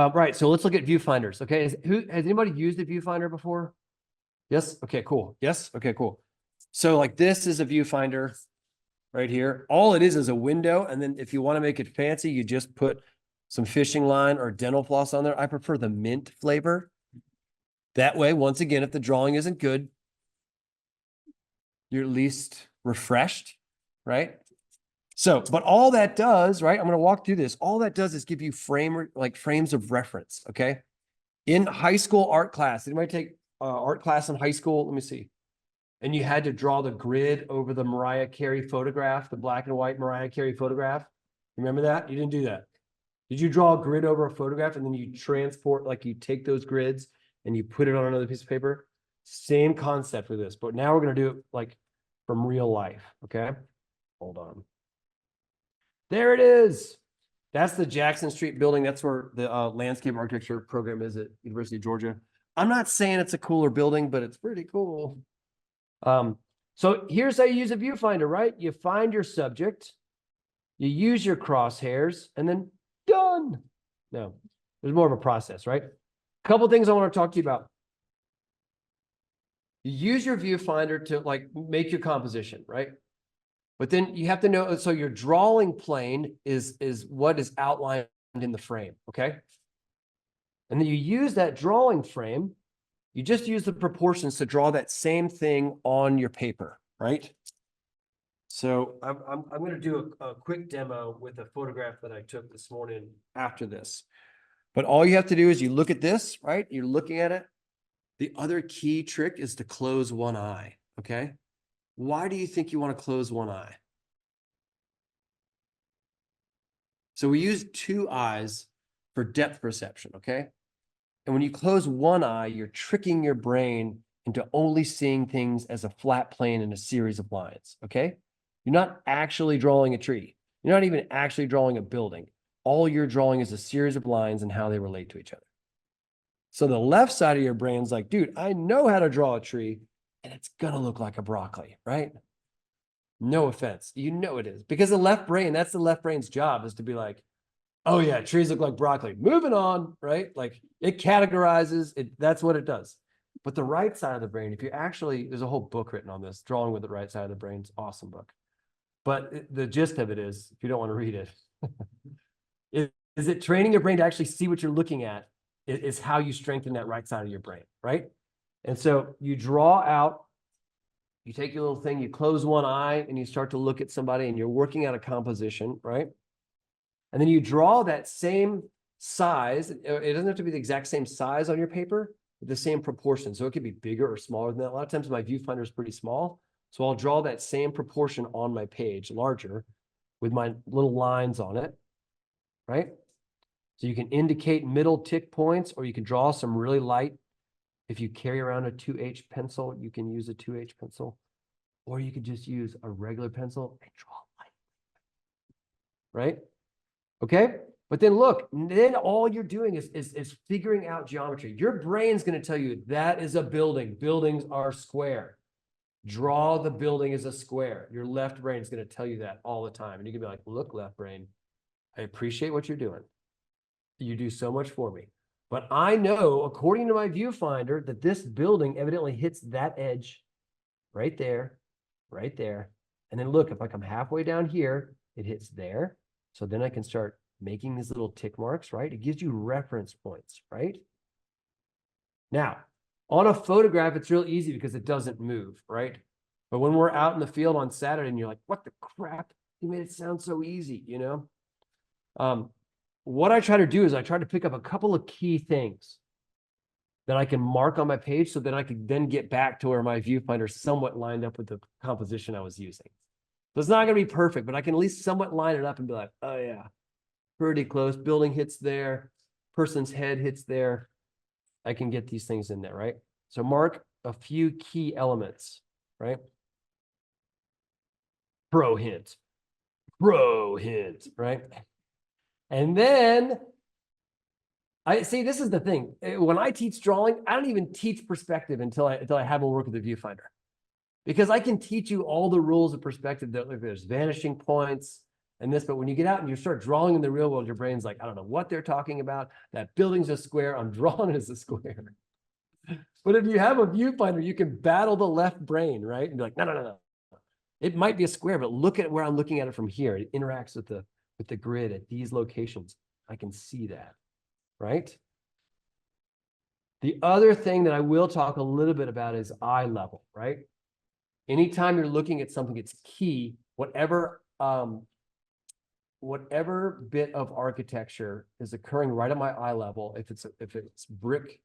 Right, so let's look at viewfinders. Okay, has anybody used a viewfinder before? Yes. Okay, cool. Yes. Okay, cool. So like this is a viewfinder right here. All it is a window, and then if you want to make it fancy, you just put some fishing line or dental floss on there. I prefer the mint flavor. That way, once again, if the drawing isn't good, you're at least refreshed, right? So, but all that does, right? I'm going to walk through this. All that does is give you frames of reference. Okay. In high school art class, anybody take art class in high school? Let me see. And you had to draw the grid over the Mariah Carey photograph, the black and white Mariah Carey photograph. Remember that? You didn't do that. Did you draw a grid over a photograph and then you transport, like you take those grids and you put it on another piece of paper? Same concept with this, but now we're going to do it like from real life. Okay. Hold on. There it is. That's the Jackson Street building. That's where the landscape architecture program is at University of Georgia. I'm not saying it's a cooler building, but it's pretty cool. So here's how you use a viewfinder, right? You find your subject, you use your crosshairs, and then done. No, there's more of a process, right? A couple things I want to talk to you about. You use your viewfinder to like make your composition, right? But then you have to know, so your drawing plane is what is outlined in the frame, okay? And then you use that drawing frame, you just use the proportions to draw that same thing on your paper, right? So I'm going to do a quick demo with a photograph that I took this morning after this. But all you have to do is you look at this, right? You're looking at it. The other key trick is to close one eye, okay? Why do you think you want to close one eye? So we use two eyes for depth perception, okay? And when you close one eye, you're tricking your brain into only seeing things as a flat plane in a series of lines, okay? You're not actually drawing a tree. You're not even actually drawing a building. All you're drawing is a series of lines and how they relate to each other. So the left side of your brain's like, dude, I know how to draw a tree, and it's going to look like a broccoli, right? No offense. You know it is. Because the left brain, that's the left brain's job, is to be like, oh yeah, trees look like broccoli. Moving on, right? Like it categorizes, that's what it does. But the right side of the brain, if you actually, there's a whole book written on this, Drawing with the Right Side of the Brain. It's an awesome book. But the gist of it is, if you don't want to read it, is it training your brain to actually see what you're looking at is how you strengthen that right side of your brain, right? And so you draw out, you take your little thing, you close one eye, and you start to look at somebody, and you're working out a composition, right? And then you draw that same size. It doesn't have to be the exact same size on your paper, but the same proportion. So it could be bigger or smaller than that. A lot of times my viewfinder is pretty small. So I'll draw that same proportion on my page, larger, with my little lines on it, right? So you can indicate middle tick points, or you can draw some really light. If you carry around a 2H pencil, you can use a 2H pencil, or you could just use a regular pencil and draw light, right? Okay, but then look, then all you're doing is figuring out geometry. Your brain's going to tell you that is a building. Buildings are square. Draw the building as a square. Your left brain is going to tell you that all the time. And you can be like, look, left brain, I appreciate what you're doing. You do so much for me. But I know, according to my viewfinder, that this building evidently hits that edge right there, right there. And then look, if I come halfway down here, it hits there. So then I can start making these little tick marks, right? It gives you reference points, right? Now, on a photograph, it's real easy because it doesn't move, right? But when we're out in the field on Saturday and you're like, what the crap? You made it sound so easy, you know? What I try to do is I try to pick up a couple of key things that I can mark on my page so that I can then get back to where my viewfinder somewhat lined up with the composition I was using. So it's not going to be perfect, but I can at least somewhat line it up and be like, oh yeah, pretty close. Building hits there. Person's head hits there. I can get these things in there, right? So mark a few key elements, right? Pro hint, right? And then I see, this is the thing. When I teach drawing, I don't even teach perspective until I have a work with the viewfinder. Because I can teach you all the rules of perspective. That there's vanishing points, and this, but when you get out and you start drawing in the real world, your brain's like, I don't know what they're talking about. That building's a square. I'm drawing it as a square. But if you have a viewfinder, you can battle the left brain, right? And be like, no. It might be a square, but look at where I'm looking at it from here. It interacts with the grid at these locations. I can see that, right? The other thing that I will talk a little bit about is eye level, right? Anytime you're looking at something, it's key, whatever bit of architecture is occurring right at my eye level, if it's brick,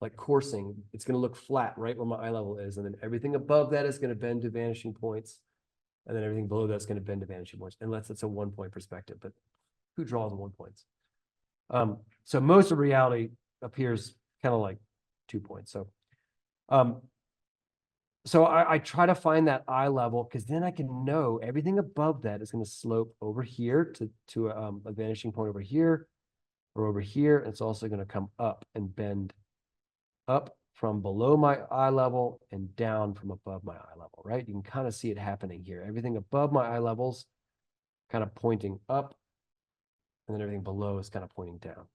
like coursing, it's going to look flat right where my eye level is. And then everything above that is going to bend to vanishing points. And then everything below that's going to bend to vanishing points, unless it's a 1 point perspective. But who draws 1 points? So most of reality appears kind of like 2 points. So I try to find that eye level, because then I can know everything above that is going to slope over here to a vanishing point over here or over here. It's also going to come up and bend up from below my eye level and down from above my eye level, right? You can kind of see it happening here. Everything above my eye levels kind of pointing up, and then everything below is kind of pointing down.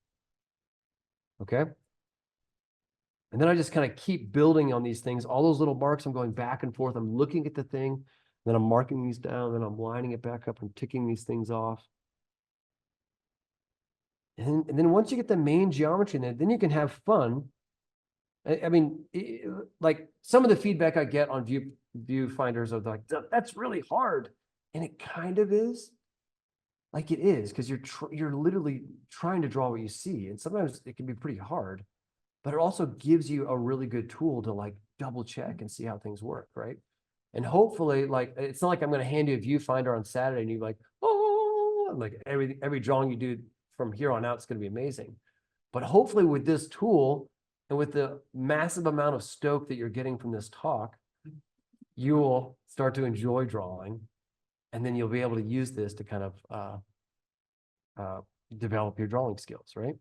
Okay? And then I just kind of keep building on these things. All those little marks, I'm going back and forth. I'm looking at the thing, then I'm marking these down, then I'm lining it back up and ticking these things off. And then once you get the main geometry in there, then you can have fun. I mean, like some of the feedback I get on viewfinders are like, that's really hard. And it kind of is. Like it is, because you're literally trying to draw what you see. And sometimes it can be pretty hard, but it also gives you a really good tool to like double check and see how things work, right? And hopefully, like, it's not like I'm going to hand you a viewfinder on Saturday and you're like, oh, like every drawing you do from here on out is going to be amazing. But hopefully with this tool, and with the massive amount of stoke that you're getting from this talk, you will start to enjoy drawing, and then you'll be able to use this to kind of develop your drawing skills, right?